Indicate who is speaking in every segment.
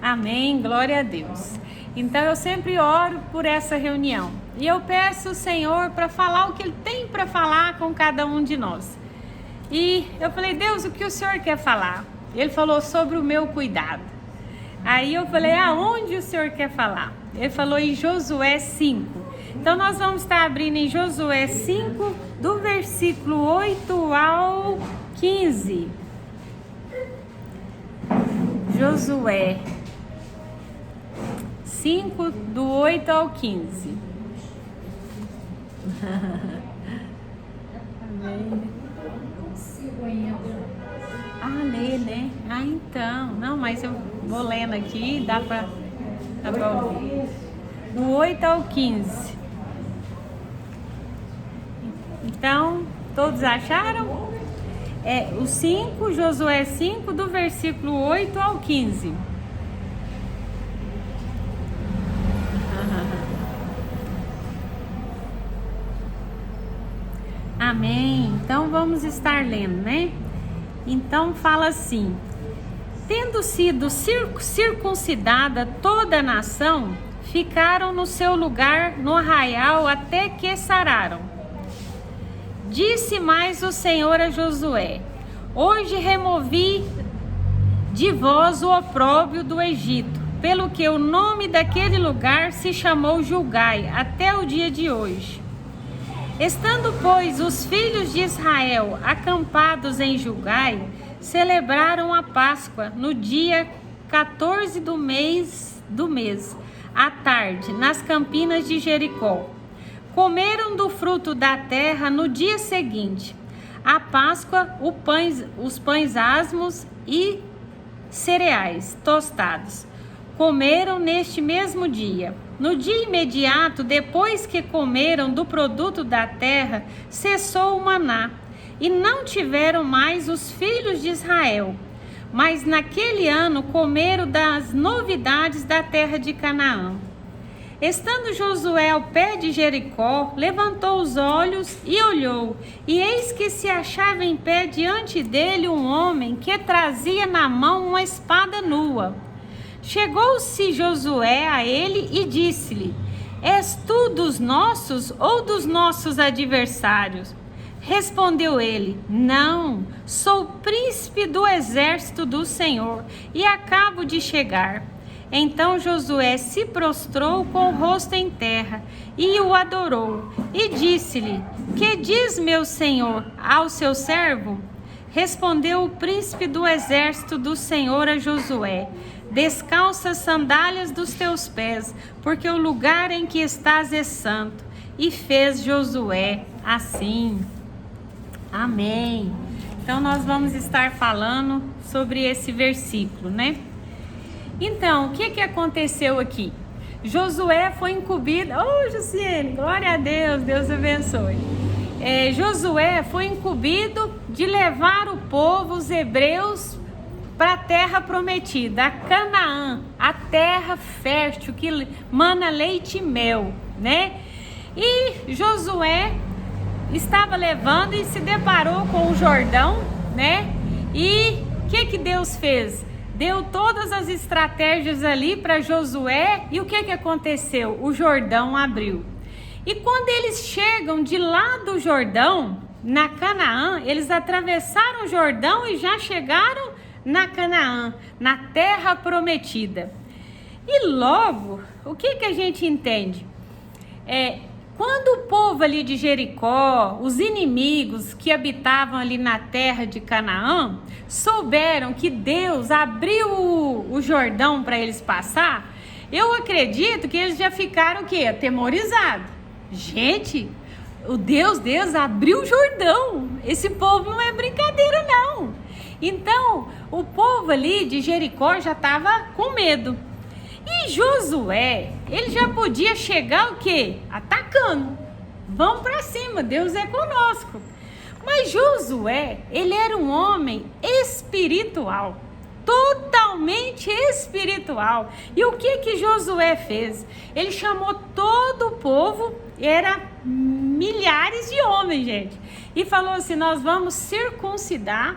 Speaker 1: Amém, glória a Deus. Então eu sempre oro por essa reunião e eu peço ao Senhor para falar o que Ele tem para falar com cada um de nós. E eu falei, Deus, o que o Senhor quer falar? Ele falou sobre o meu cuidado. Aí eu falei, aonde o Senhor quer falar? Ele falou em Josué 5. Então nós vamos estar abrindo em Josué 5, do versículo 8 ao 15. Josué 5, do 8 ao 15. Amém. Lê, né? Então. Não, mas eu vou lendo aqui, dá pra ouvir. Do 8 ao 15. Então, todos acharam? O 5, Josué 5, do versículo 8 ao 15. Amém. Então vamos estar lendo, né? Então fala assim: tendo sido circuncidada toda a nação, ficaram no seu lugar no arraial até que sararam. Disse mais o Senhor a Josué: hoje removi de vós o opróbrio do Egito, pelo que o nome daquele lugar se chamou Gilgai até o dia de hoje. Estando, pois, os filhos de Israel acampados em Gilgai, celebraram a Páscoa no dia 14 do mês, à tarde, nas campinas de Jericó. Comeram do fruto da terra no dia seguinte. A Páscoa, os pães asmos e cereais tostados. Comeram neste mesmo dia. No dia imediato, depois que comeram do produto da terra, cessou o maná, e não tiveram mais os filhos de Israel. Mas naquele ano comeram das novidades da terra de Canaã. Estando Josué ao pé de Jericó, levantou os olhos e olhou, e eis que se achava em pé diante dele um homem que trazia na mão uma espada nua. Chegou-se Josué a ele e disse-lhe: és tu dos nossos ou dos nossos adversários? Respondeu ele: não, sou príncipe do exército do Senhor e acabo de chegar. Então Josué se prostrou com o rosto em terra e o adorou e disse-lhe: que diz meu senhor ao seu servo? Respondeu o príncipe do exército do Senhor a Josué: descalça as sandálias dos teus pés, porque o lugar em que estás é santo. E fez Josué assim. Amém. Então nós vamos estar falando sobre esse versículo, né? Então, o que aconteceu aqui? Josué foi incumbido. Jusiene, glória a Deus, Deus abençoe. Josué foi incumbido de levar o povo, os hebreus, para a terra prometida, a Canaã, a terra fértil que mana leite e mel, né? E Josué estava levando e se deparou com o Jordão, né? E o que Deus fez? Deu todas as estratégias ali para Josué e o que aconteceu? O Jordão abriu. E quando eles chegam de lá do Jordão, na Canaã, eles atravessaram o Jordão e já chegaram na Canaã, na terra prometida. E logo, o que a gente entende? Quando o povo ali de Jericó, os inimigos que habitavam ali na terra de Canaã, souberam que Deus abriu o Jordão para eles passar, eu acredito que eles já ficaram o quê? Atemorizados. Gente, o Deus abriu o Jordão. Esse povo não é brincadeira, não. Então, o povo ali de Jericó já estava com medo. E Josué, ele já podia chegar o quê? Atacando. Vamos para cima, Deus é conosco. Mas Josué, ele era um homem espiritual. Totalmente espiritual. E o que Josué fez? Ele chamou todo o povo, era milhares de homens, gente. E falou assim: nós vamos circuncidar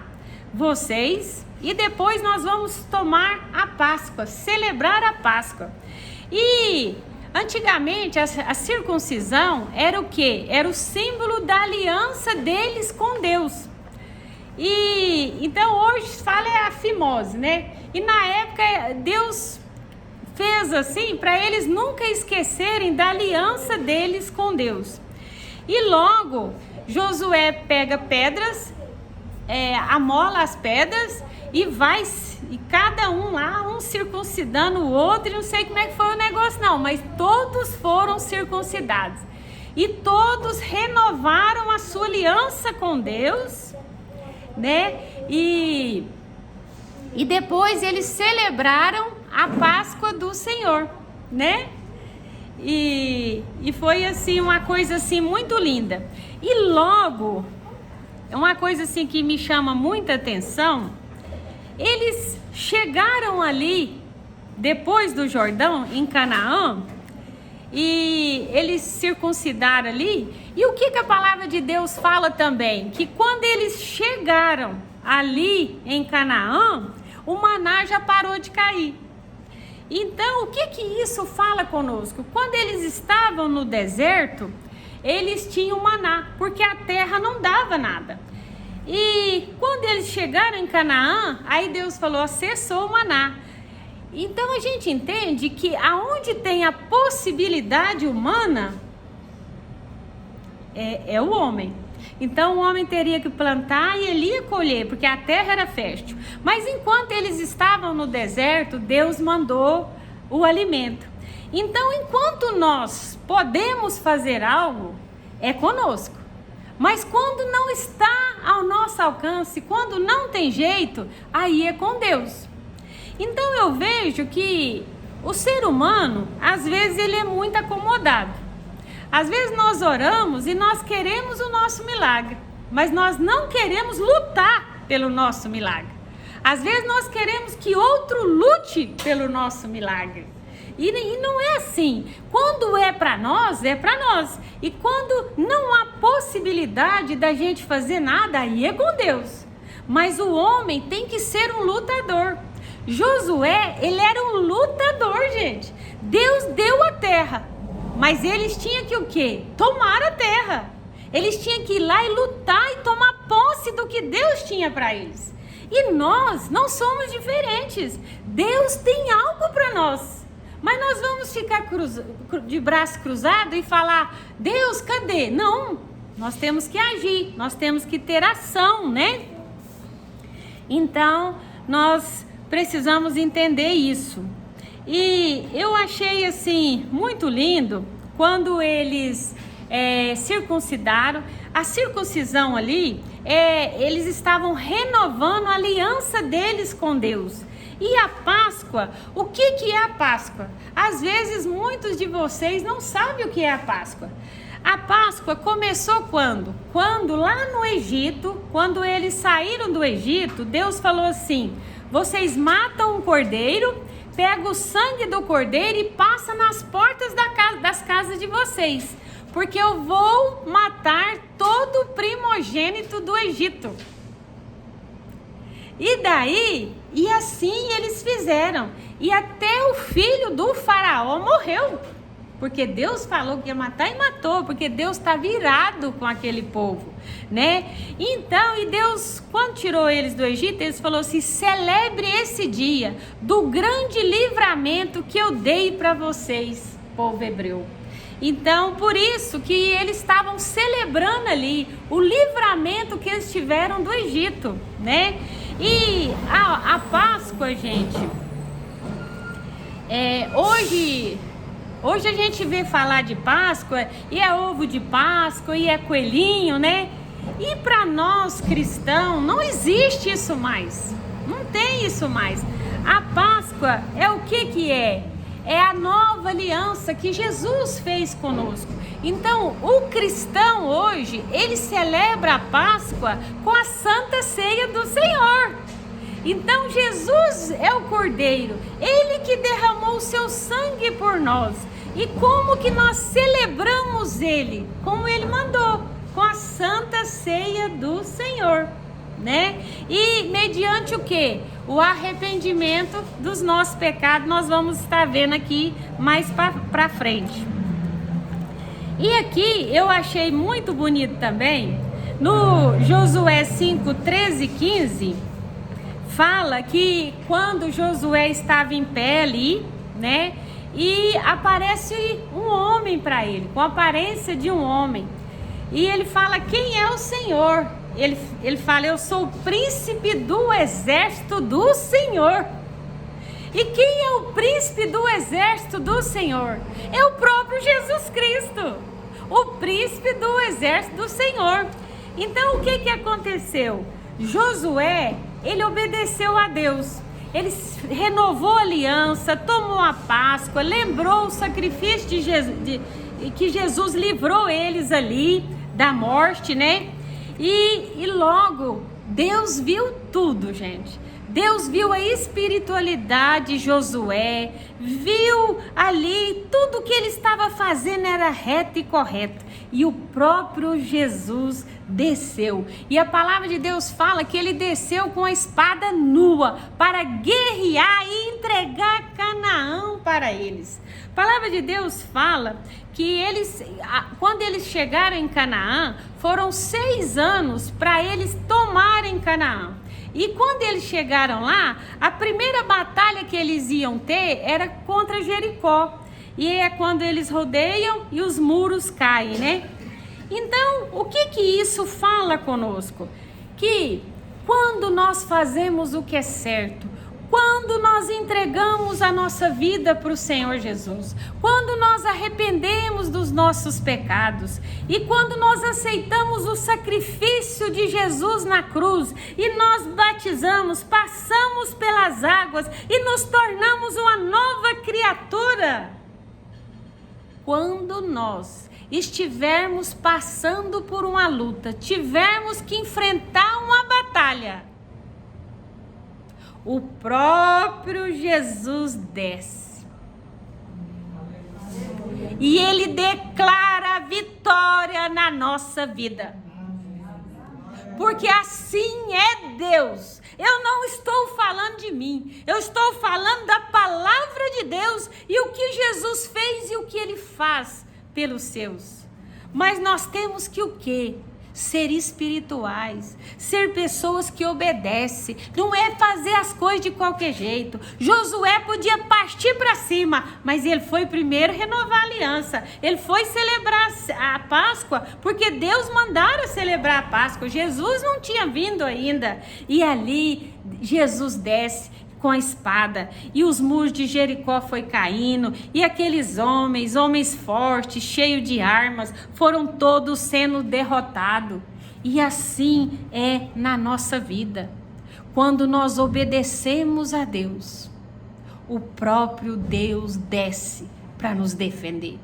Speaker 1: vocês e depois nós vamos tomar a Páscoa, celebrar a Páscoa. E antigamente a circuncisão era o quê? Era o símbolo da aliança deles com Deus. E então hoje fala a fimose, né? E na época Deus fez assim para eles nunca esquecerem da aliança deles com Deus. E logo Josué pega pedras, amola as pedras e vai, e cada um lá, um circuncidando o outro, e não sei como é que foi o negócio não, mas todos foram circuncidados. E todos renovaram a sua aliança com Deus, né? E depois eles celebraram a Páscoa do Senhor, né? E foi assim uma coisa assim muito linda. E logo, uma coisa assim que me chama muita atenção, eles chegaram ali depois do Jordão, em Canaã, e eles circuncidaram ali. E o que a palavra de Deus fala também? Que quando eles chegaram ali em Canaã, o maná já parou de cair. Então, o que isso fala conosco? Quando eles estavam no deserto, eles tinham maná, porque a terra não dava nada. E quando eles chegaram em Canaã, aí Deus falou, cessou o maná. Então a gente entende que aonde tem a possibilidade humana, é o homem. Então o homem teria que plantar e ele ia colher, porque a terra era fértil. Mas enquanto eles estavam no deserto, Deus mandou o alimento. Então enquanto nós podemos fazer algo, é conosco. Mas quando não está ao nosso alcance, quando não tem jeito, aí é com Deus. Então eu vejo que o ser humano, às vezes ele é muito acomodado. Às vezes nós oramos e nós queremos o nosso milagre, mas nós não queremos lutar pelo nosso milagre. Às vezes nós queremos que outro lute pelo nosso milagre. E não é assim. Quando é para nós, é para nós. E quando não há possibilidade da gente fazer nada, aí é com Deus. Mas o homem tem que ser um lutador. Josué, ele era um lutador, gente. Deus deu a terra, mas eles tinham que o quê? Tomar a terra. Eles tinham que ir lá e lutar e tomar posse do que Deus tinha para eles. E nós não somos diferentes. Deus tem algo para nós. Mas nós vamos ficar de braço cruzado e falar, Deus, cadê? Não, nós temos que agir, nós temos que ter ação, né? Então, nós precisamos entender isso. E eu achei assim muito lindo quando eles circuncidaram. A circuncisão ali, eles estavam renovando a aliança deles com Deus. E a Páscoa, o que é a Páscoa? Às vezes muitos de vocês não sabem o que é a Páscoa. A Páscoa começou quando? Quando lá no Egito, quando eles saíram do Egito, Deus falou assim, vocês matam um cordeiro, pegam o sangue do cordeiro e passam nas portas das casas de vocês, porque eu vou matar todo o primogênito do Egito. E daí, e assim eles fizeram, e até o filho do faraó morreu, porque Deus falou que ia matar e matou, porque Deus está virado com aquele povo, né? Então, e Deus, quando tirou eles do Egito, eles falou assim, celebre esse dia do grande livramento que eu dei para vocês, povo hebreu. Então, por isso que eles estavam celebrando ali o livramento que eles tiveram do Egito, né? E a Páscoa, gente, hoje a gente vê falar de Páscoa, e é ovo de Páscoa, e é coelhinho, né? E para nós cristãos, não existe isso mais, não tem isso mais. A Páscoa é o que é? É a nova aliança que Jesus fez conosco. Então, o cristão hoje, ele celebra a Páscoa com a Santa Ceia do Senhor. Então, Jesus é o Cordeiro, ele que derramou o seu sangue por nós. E como que nós celebramos ele? Como ele mandou, com a Santa Ceia do Senhor, né? E mediante o quê? O arrependimento dos nossos pecados, nós vamos estar vendo aqui mais para frente. E aqui eu achei muito bonito também, no Josué 5, 13 e 15, fala que quando Josué estava em pé ali, né? E aparece um homem para ele, com a aparência de um homem. E ele fala, quem é o Senhor? Ele fala, eu sou o príncipe do exército do Senhor. E quem é o príncipe do exército do Senhor? É o próprio Jesus Cristo, o príncipe do exército do Senhor. Então o que aconteceu? Josué, ele obedeceu a Deus. Ele renovou a aliança, tomou a Páscoa, lembrou o sacrifício de Jesus, que Jesus livrou eles ali da morte, né? E logo Deus viu tudo, gente. Deus viu a espiritualidade de Josué, viu ali tudo que ele estava fazendo era reto e correto. E o próprio Jesus desceu. E a palavra de Deus fala que ele desceu com a espada nua para guerrear e entregar Canaã para eles. A palavra de Deus fala que quando eles chegaram em Canaã, foram 6 anos para eles tomarem Canaã. E quando eles chegaram lá, a primeira batalha que eles iam ter era contra Jericó. E é quando eles rodeiam e os muros caem, né? Então, o que isso fala conosco? Que quando nós fazemos o que é certo, quando nós entregamos a nossa vida para o Senhor Jesus, quando nós arrependemos dos nossos pecados e quando nós aceitamos o sacrifício de Jesus na cruz e nós batizamos, passamos pelas águas e nos tornamos uma nova criatura, quando nós estivermos passando por uma luta, tivermos que enfrentar uma batalha, o próprio Jesus desce e ele declara a vitória na nossa vida, porque assim é Deus. Eu não estou falando de mim, eu estou falando da palavra de Deus e o que Jesus fez e o que ele faz pelos seus. Mas nós temos que o quê? Ser espirituais, ser pessoas que obedecem, não é fazer as coisas de qualquer jeito. Josué podia partir para cima, mas ele foi primeiro renovar a aliança, ele foi celebrar a Páscoa, porque Deus mandara celebrar a Páscoa, Jesus não tinha vindo ainda, e ali Jesus desce com a espada, e os muros de Jericó foi caindo, e aqueles homens fortes, cheios de armas, foram todos sendo derrotados. E assim é na nossa vida. Quando nós obedecemos a Deus, o próprio Deus desce para nos defender.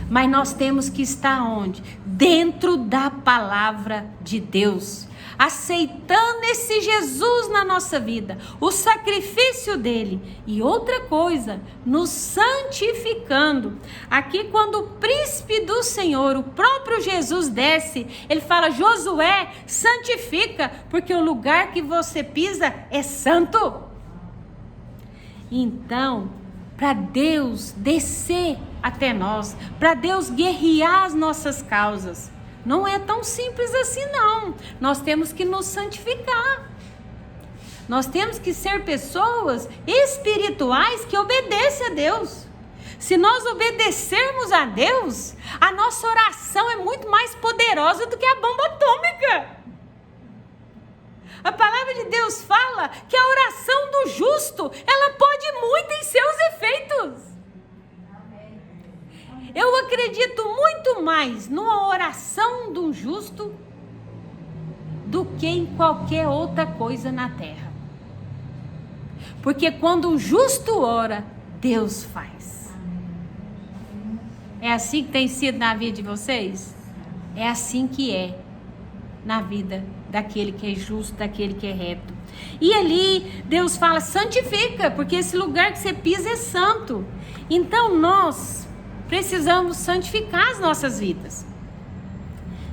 Speaker 1: Mas nós temos que estar onde? Dentro da palavra de Deus, aceitando esse Jesus na nossa vida, o sacrifício dele, e outra coisa, nos santificando. Aqui quando o príncipe do Senhor, o próprio Jesus desce, ele fala, Josué, santifica, porque o lugar que você pisa é santo. Então, para Deus descer até nós, para Deus guerrear as nossas causas, não é tão simples assim não. Nós temos que nos santificar. Nós temos que ser pessoas espirituais que obedecem a Deus. Se nós obedecermos a Deus, a nossa oração é muito mais poderosa do que a bomba atômica. A palavra de Deus fala que a oração do justo, ela pode muito em seus efeitos. Eu acredito muito mais numa oração de um justo do que em qualquer outra coisa na terra. Porque quando um justo ora, Deus faz. É assim que tem sido na vida de vocês? É assim que é na vida daquele que é justo, daquele que é reto. E ali Deus fala, santifica, porque esse lugar que você pisa é santo. Então nós precisamos santificar as nossas vidas,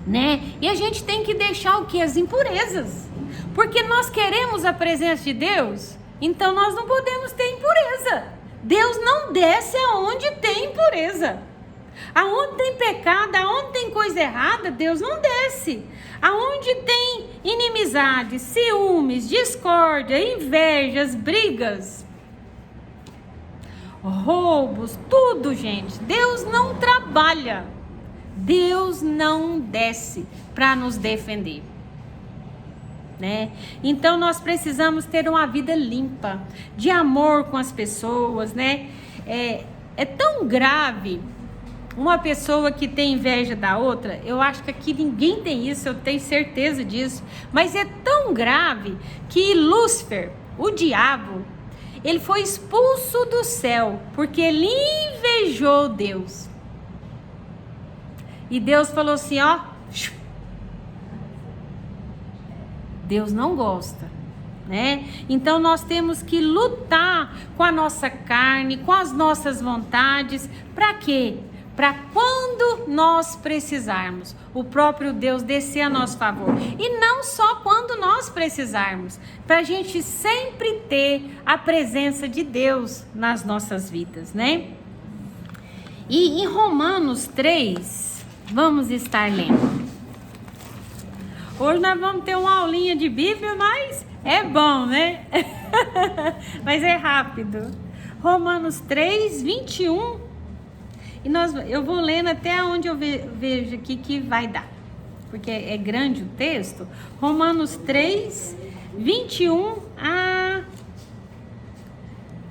Speaker 1: né? E a gente tem que deixar o que? As impurezas. Porque nós queremos a presença de Deus, então nós não podemos ter impureza. Deus não desce aonde tem impureza. Aonde tem pecado, aonde tem coisa errada, Deus não desce. Aonde tem inimizade, ciúmes, discórdia, invejas, brigas, roubos, tudo, gente, Deus não trabalha. Deus não desce para nos defender, né? Então nós precisamos ter uma vida limpa, de amor com as pessoas, né? É tão grave uma pessoa que tem inveja da outra. Eu acho que aqui ninguém tem isso, eu tenho certeza disso. Mas é tão grave que Lúcifer, o diabo, ele foi expulso do céu porque ele invejou Deus. E Deus falou assim, ó, Deus não gosta, né? Então nós temos que lutar com a nossa carne, com as nossas vontades. Para quê? Para quando nós precisarmos, o próprio Deus descer a nosso favor. E não só quando nós precisarmos, para a gente sempre ter a presença de Deus nas nossas vidas, né? E em Romanos 3, vamos estar lendo. Hoje nós vamos ter uma aulinha de Bíblia, mas é bom, né? Mas é rápido. Romanos 3, 21. E eu vou lendo até onde eu vejo aqui que vai dar, porque é grande o texto. Romanos 3, 21 a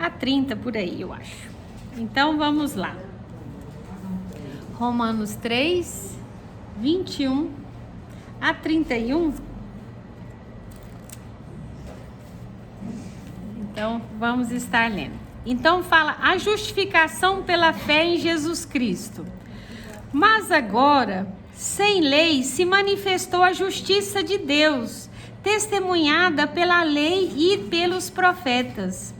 Speaker 1: 30, por aí, eu acho. Então, vamos lá. Romanos 3, 21 a 31. Então, vamos estar lendo. Então fala a justificação pela fé em Jesus Cristo. Mas agora, sem lei, se manifestou a justiça de Deus, testemunhada pela lei e pelos profetas.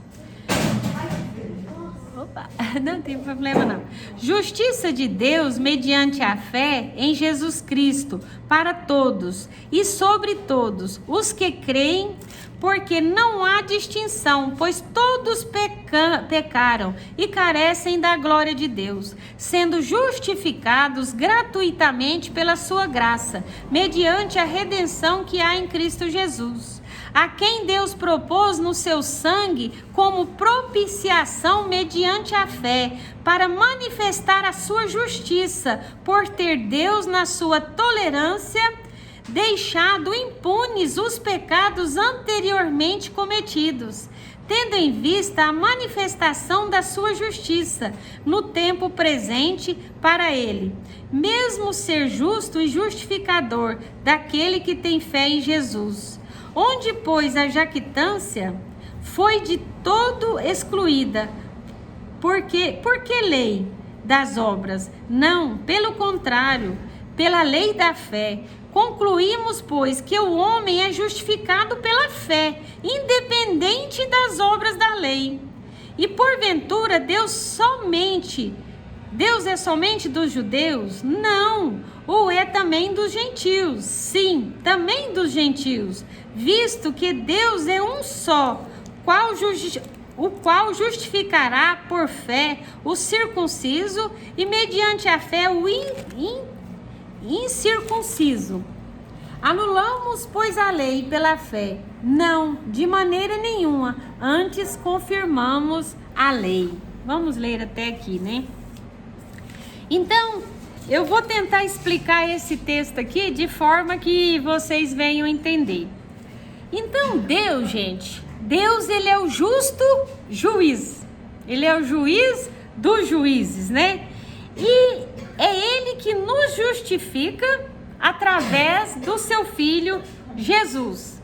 Speaker 1: Opa, não tem problema não. Justiça de Deus mediante a fé em Jesus Cristo, para todos e sobre todos os que creem, porque não há distinção, pois todos pecaram e carecem da glória de Deus, sendo justificados gratuitamente pela sua graça, mediante a redenção que há em Cristo Jesus, a quem Deus propôs no seu sangue como propiciação mediante a fé, para manifestar a sua justiça, por ter Deus na sua tolerância deixado impunes os pecados anteriormente cometidos, tendo em vista a manifestação da sua justiça no tempo presente para ele, mesmo ser justo e justificador daquele que tem fé em Jesus, onde, pois, a jactância foi de todo excluída. Por que lei das obras? Não, pelo contrário, pela lei da fé. Concluímos, pois, que o homem é justificado pela fé, independente das obras da lei. E porventura Deus é somente dos judeus? Não, ou é também dos gentios? Sim, também dos gentios, visto que Deus é um só, o qual justificará por fé o circunciso e mediante a fé o incircunciso. Anulamos, pois, a lei pela fé? Não, de maneira nenhuma, antes confirmamos a lei. Vamos ler até aqui, né? Então, eu vou tentar explicar esse texto aqui de forma que vocês venham entender. Então, Deus, gente, Deus, ele é o justo juiz. Ele é o juiz dos juízes, né? E é ele que nos justifica através do seu Filho Jesus.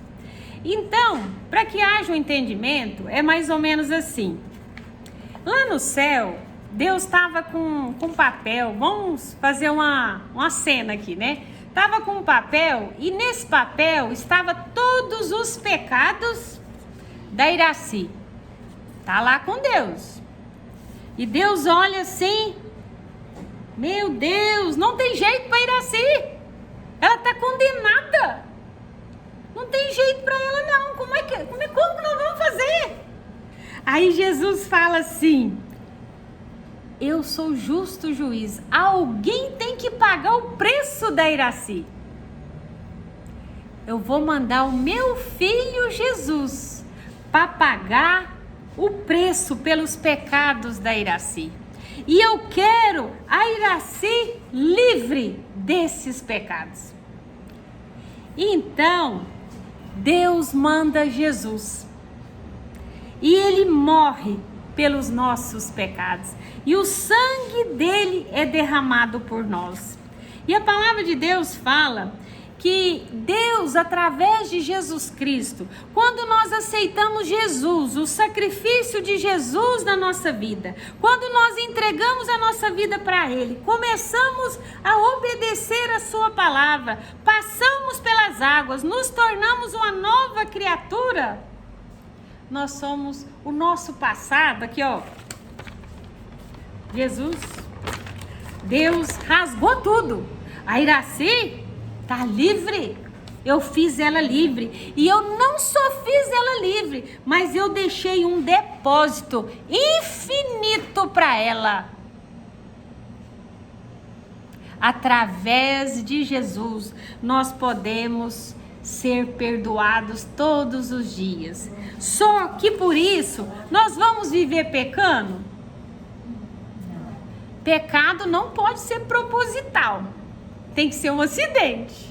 Speaker 1: Então, para que haja um entendimento, é mais ou menos assim. Lá no céu, Deus estava com papel. Vamos fazer uma cena aqui, né? Estava com um papel e nesse papel estava todos os pecados da Iraci. Tá lá com Deus. E Deus olha assim: meu Deus, não tem jeito para Iraci. Ela está condenada. Não tem jeito para ela não. Como que nós vamos fazer? Aí Jesus fala assim: eu sou justo juiz. Alguém tem que pagar o preço da Iraci. Eu vou mandar o meu filho Jesus para pagar o preço pelos pecados da Iraci. E eu quero a Iraci livre desses pecados. Então, Deus manda Jesus. E ele morre pelos nossos pecados. E o sangue dele é derramado por nós. E a palavra de Deus fala que Deus, através de Jesus Cristo, quando nós aceitamos Jesus, o sacrifício de Jesus na nossa vida, quando nós entregamos a nossa vida para Ele, começamos a obedecer a Sua palavra, passamos pelas águas, nos tornamos uma nova criatura, nós somos o nosso passado, aqui ó, Jesus, Deus rasgou tudo. A Iraci tá livre, eu fiz ela livre, e eu não só fiz ela livre, mas eu deixei um depósito infinito para ela. Através de Jesus, nós podemos ser perdoados todos os dias. Só que por isso, nós vamos viver pecando? Pecado não pode ser proposital. Tem que ser um acidente,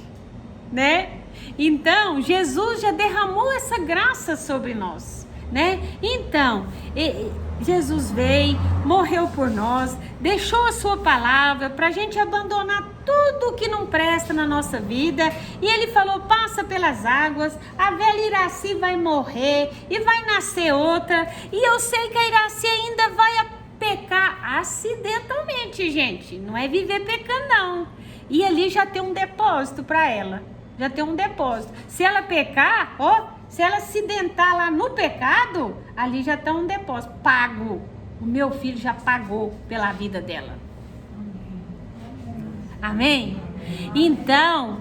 Speaker 1: né? Então, Jesus já derramou essa graça sobre nós, né? Então, Jesus veio, morreu por nós, deixou a sua palavra para a gente abandonar tudo que não presta na nossa vida. E ele falou, passa pelas águas, a velha Iraci vai morrer e vai nascer outra. E eu sei que a Iraci ainda vai pecar acidentalmente, gente. Não é viver pecando, não. E ali já tem um depósito para ela. Já tem um depósito. Se ela pecar, se ela acidentar lá no pecado, ali já está um depósito. Pago. O meu filho já pagou pela vida dela. Amém? Então,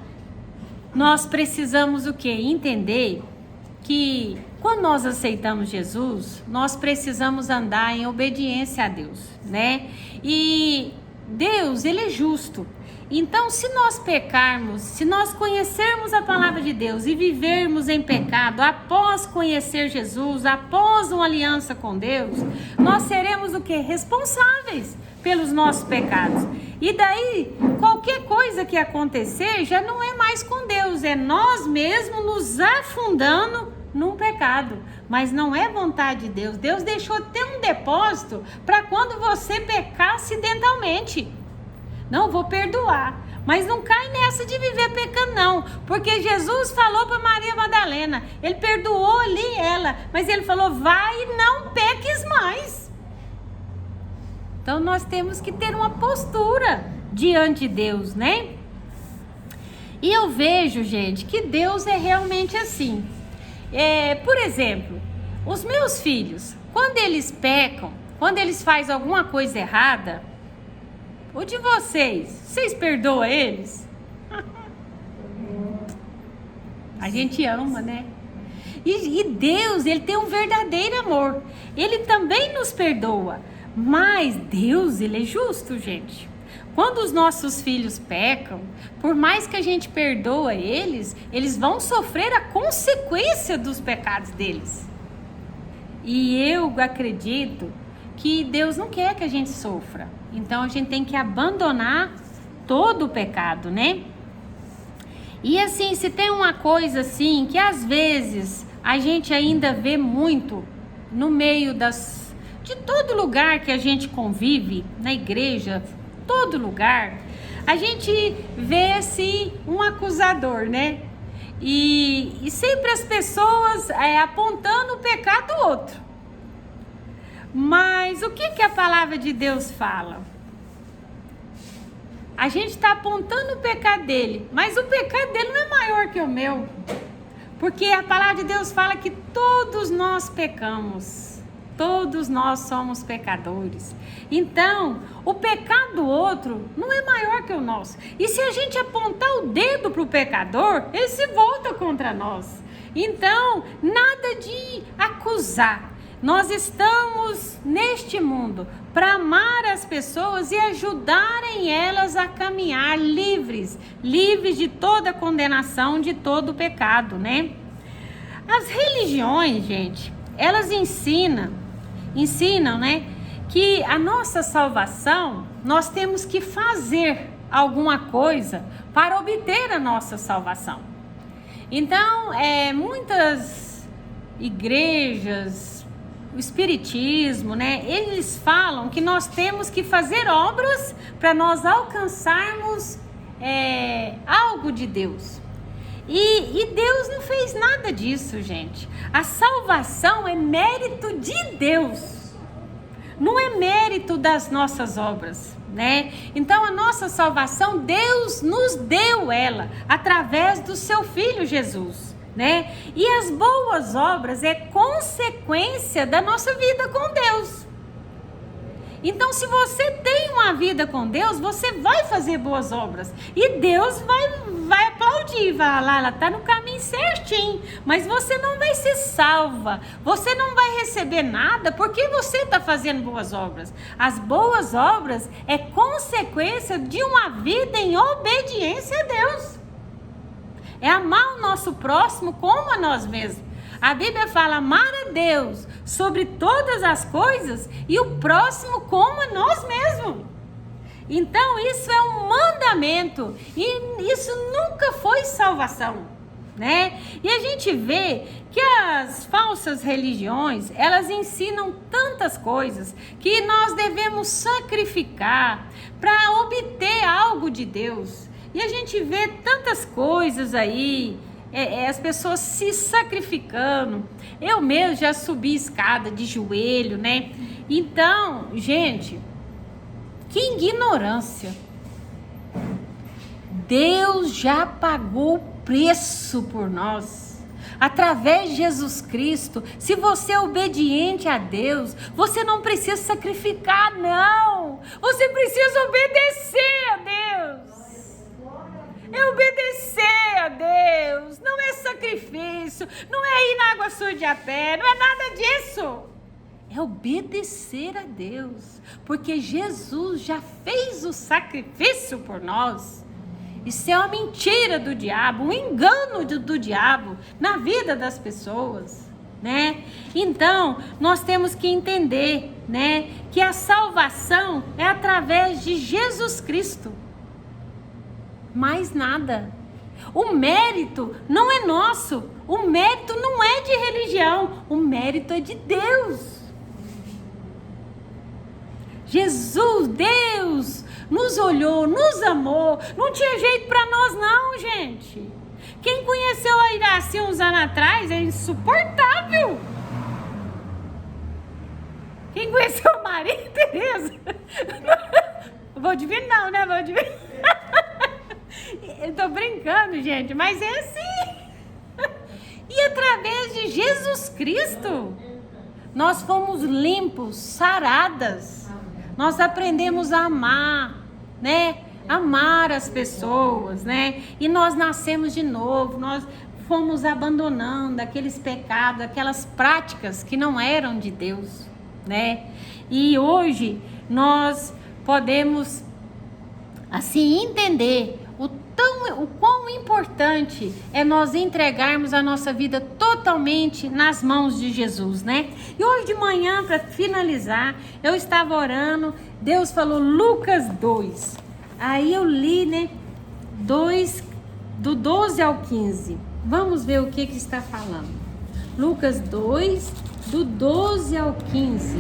Speaker 1: nós precisamos o quê? Entender que quando nós aceitamos Jesus, nós precisamos andar em obediência a Deus, né? E Deus, Ele é justo. Então, se nós pecarmos, se nós conhecermos a palavra de Deus e vivermos em pecado após conhecer Jesus, após uma aliança com Deus, nós seremos o quê? Responsáveis pelos nossos pecados. E daí, qualquer coisa que acontecer já não é mais com Deus, é nós mesmos nos afundando num pecado. Mas não é vontade de Deus. Deus deixou ter um depósito para quando você pecar acidentalmente. Não, vou perdoar. Mas não cai nessa de viver pecando, não. Porque Jesus falou para Maria Madalena. Ele perdoou ali ela. Mas ele falou, vai e não peques mais. Então nós temos que ter uma postura diante de Deus, né? E eu vejo, gente, que Deus é realmente assim. Por exemplo, os meus filhos, quando eles pecam, quando eles fazem alguma coisa errada, o de vocês perdoam eles? A gente ama, né? E Deus, Ele tem um verdadeiro amor. Ele também nos perdoa. Mas Deus, Ele é justo, gente. Quando os nossos filhos pecam, por mais que a gente perdoa eles, eles vão sofrer a consequência dos pecados deles. E eu acredito que Deus não quer que a gente sofra. Então a gente tem que abandonar todo o pecado, né? E assim, se tem uma coisa assim, que às vezes a gente ainda vê muito no meio de todo lugar que a gente convive, na igreja, todo lugar, a gente vê assim um acusador, né? E sempre as pessoas apontando o pecado do outro. Mas o que a palavra de Deus fala? A gente está apontando o pecado dele, mas o pecado dele não é maior que o meu. Porque a palavra de Deus fala que todos nós pecamos. todos nós somos pecadores. Então, o pecado do outro não é maior que o nosso. E se a gente apontar o dedo para o pecador, ele se volta contra nós. Então, nada de acusar. Nós estamos neste mundo para amar as pessoas e ajudarem elas a caminhar livres de toda condenação, de todo pecado, né? As religiões, gente, elas ensinam, né, que a nossa salvação, nós temos que fazer alguma coisa para obter a nossa salvação. Então, muitas igrejas, o espiritismo, né, eles falam que nós temos que fazer obras para nós alcançarmos algo de Deus. E Deus não fez nada disso, gente. A salvação é mérito de Deus, não é mérito das nossas obras, né? Então a nossa salvação, Deus nos deu ela através do seu Filho Jesus, né? E as boas obras é consequência da nossa vida com Deus. Então, se você tem uma vida com Deus, você vai fazer boas obras. E Deus vai aplaudir, vai lá, ela está no caminho certinho. Mas você não vai ser salva. Você não vai receber nada porque você está fazendo boas obras. As boas obras é consequência de uma vida em obediência a Deus. É amar o nosso próximo como a nós mesmos. A Bíblia fala amar a Deus sobre todas as coisas e o próximo como a nós mesmos. Então isso é um mandamento e isso nunca foi salvação, né? E a gente vê que as falsas religiões, elas ensinam tantas coisas que nós devemos sacrificar para obter algo de Deus. E a gente vê tantas coisas aí, as pessoas se sacrificando. Eu mesmo já subi escada de joelho, né? Então, gente, que ignorância. Deus já pagou o preço por nós. Através de Jesus Cristo, se você é obediente a Deus, você não precisa sacrificar, não. Você precisa obedecer a Deus. É obedecer a Deus, não é sacrifício, não é ir na água suja a pé, não é nada disso. É obedecer a Deus, porque Jesus já fez o sacrifício por nós. Isso é uma mentira do diabo, um engano do diabo na vida das pessoas, né? Então, nós temos que entender, né, que a salvação é através de Jesus Cristo. Mais nada. O mérito não é nosso. O mérito não é de religião. O mérito é de Deus. Jesus, Deus, nos olhou, nos amou. Não tinha jeito para nós não, gente. Quem conheceu a Iraci uns anos atrás é insuportável. Quem conheceu a Maria Tereza? Vou adivinhar não, né? Vou adivinhar. Eu tô brincando, gente, mas é assim. E através de Jesus Cristo, nós fomos limpos, saradas. Nós aprendemos a amar, né? Amar as pessoas, né? E nós nascemos de novo, nós fomos abandonando aqueles pecados, aquelas práticas que não eram de Deus, né? E hoje nós podemos, assim, entender o quão importante é nós entregarmos a nossa vida totalmente nas mãos de Jesus, né? E hoje de manhã, para finalizar, eu estava orando, Deus falou Lucas 2. Aí eu li, né, 2, do 12 ao 15. Vamos ver o que está falando. Lucas 2, do 12 ao 15.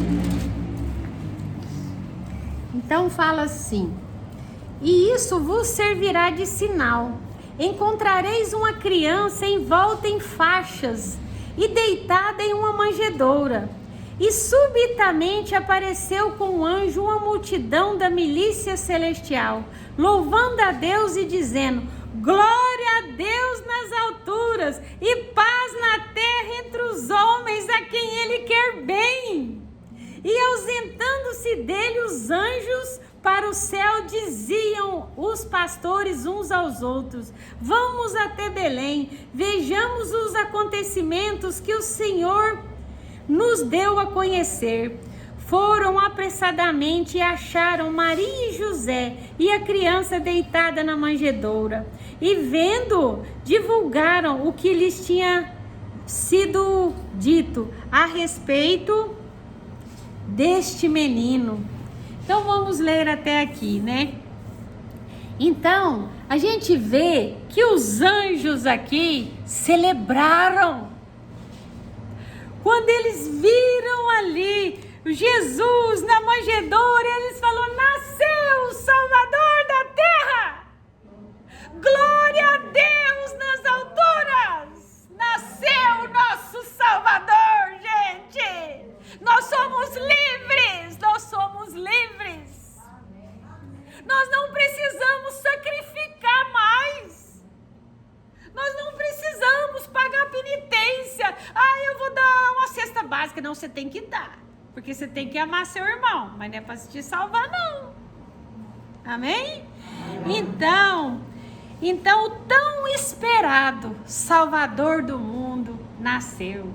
Speaker 1: Então fala assim: e isso vos servirá de sinal. Encontrareis uma criança envolta em faixas e deitada em uma manjedoura. E subitamente apareceu com o anjo uma multidão da milícia celestial, louvando a Deus e dizendo: glória a Deus nas alturas e paz na terra entre os homens a quem Ele quer bem. E ausentando-se dele os anjos para o céu, diziam os pastores uns aos outros: vamos até Belém, vejamos os acontecimentos que o Senhor nos deu a conhecer. Foram apressadamente e acharam Maria e José e a criança deitada na manjedoura. E vendo, divulgaram o que lhes tinha sido dito a respeito deste menino. Então vamos ler até aqui, né? Então, a gente vê que os anjos aqui celebraram. Quando eles viram ali Jesus na manjedoura, eles falaram: nasceu o Salvador da terra! Glória a Deus nas alturas! Nasceu o nosso Salvador, gente! Nós somos livres! Nós somos livres! Nós não precisamos sacrificar mais! Nós não precisamos pagar penitência. Eu vou dar uma cesta básica. Não, você tem que dar. Porque você tem que amar seu irmão. Mas não é para te salvar, não. Amém? Então, o tão esperado Salvador do mundo nasceu.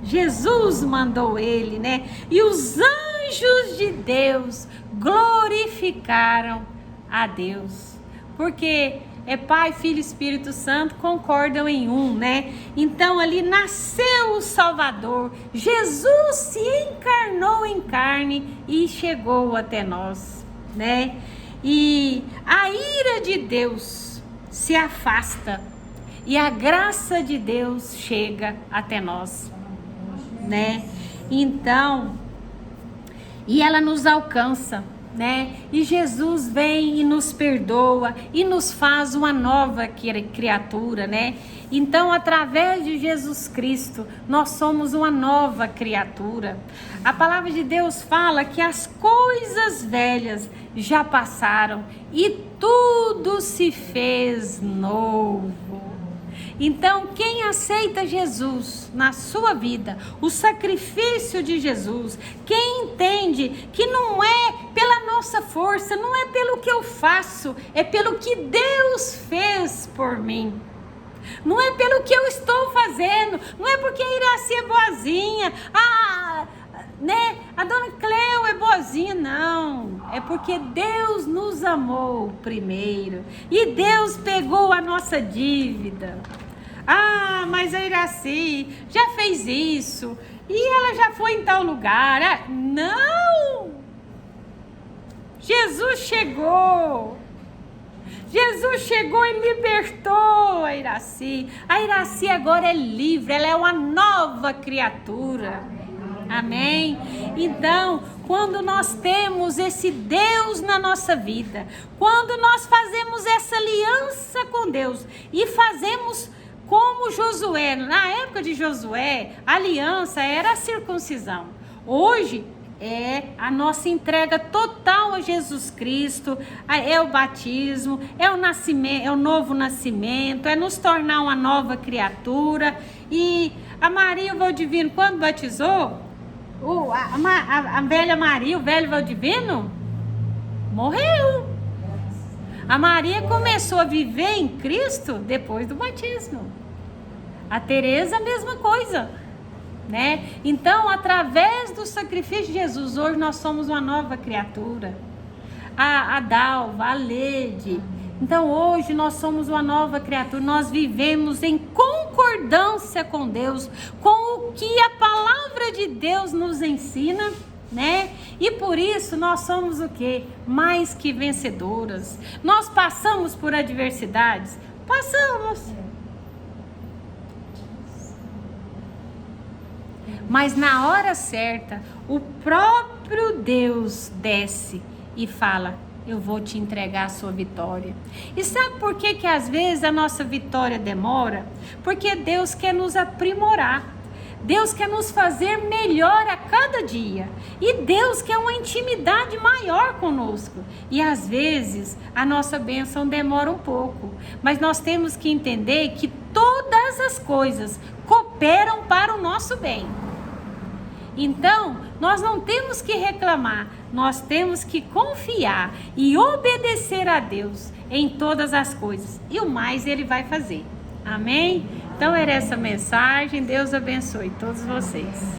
Speaker 1: Jesus mandou ele, né? E os anjos de Deus glorificaram a Deus. Porque Pai, Filho e Espírito Santo concordam em um, né? Então ali nasceu o Salvador. Jesus se encarnou em carne e chegou até nós, né? E a ira de Deus se afasta e a graça de Deus chega até nós, né? Então, e ela nos alcança, né? E Jesus vem e nos perdoa e nos faz uma nova criatura, né? Então, através de Jesus Cristo, nós somos uma nova criatura. A palavra de Deus fala que as coisas velhas já passaram e tudo se fez novo. Então, quem aceita Jesus na sua vida, o sacrifício de Jesus, quem entende que não é pela nossa força, não é pelo que eu faço, é pelo que Deus fez por mim. Não é pelo que eu estou fazendo, não é porque a Iraci é boazinha, né? A dona Cleo é boazinha, não. É porque Deus nos amou primeiro e Deus pegou a nossa dívida. Mas a Iraci já fez isso e ela já foi em tal lugar. Não! Jesus chegou. Jesus chegou e libertou a Iraci. A Iraci agora é livre, ela é uma nova criatura. Amém? Então, quando nós temos esse Deus na nossa vida, quando nós fazemos essa aliança com Deus e fazemos como Josué, na época de Josué, a aliança era a circuncisão. Hoje é a nossa entrega total a Jesus Cristo, é o batismo, é o nascimento, é o novo nascimento, é nos tornar uma nova criatura. E a Maria, o Valdivino, quando batizou, a velha Maria, o velho Valdivino, morreu. A Maria começou a viver em Cristo depois do batismo. A Teresa, a mesma coisa, né? Então, através do sacrifício de Jesus, hoje nós somos uma nova criatura. A Dalva, a Lede. Então, hoje nós somos uma nova criatura. Nós vivemos em concordância com Deus, com o que a palavra de Deus nos ensina, né? E por isso nós somos o quê? Mais que vencedoras. Nós passamos por adversidades? Passamos. Mas na hora certa, o próprio Deus desce e fala: eu vou te entregar a sua vitória. E sabe por que às vezes a nossa vitória demora? Porque Deus quer nos aprimorar. Deus quer nos fazer melhor a cada dia. E Deus quer uma intimidade maior conosco. E às vezes a nossa bênção demora um pouco. Mas nós temos que entender que todas as coisas cooperam para o nosso bem. Então, nós não temos que reclamar, nós temos que confiar e obedecer a Deus em todas as coisas. E o mais Ele vai fazer. Amém? Então era essa mensagem. Deus abençoe todos vocês.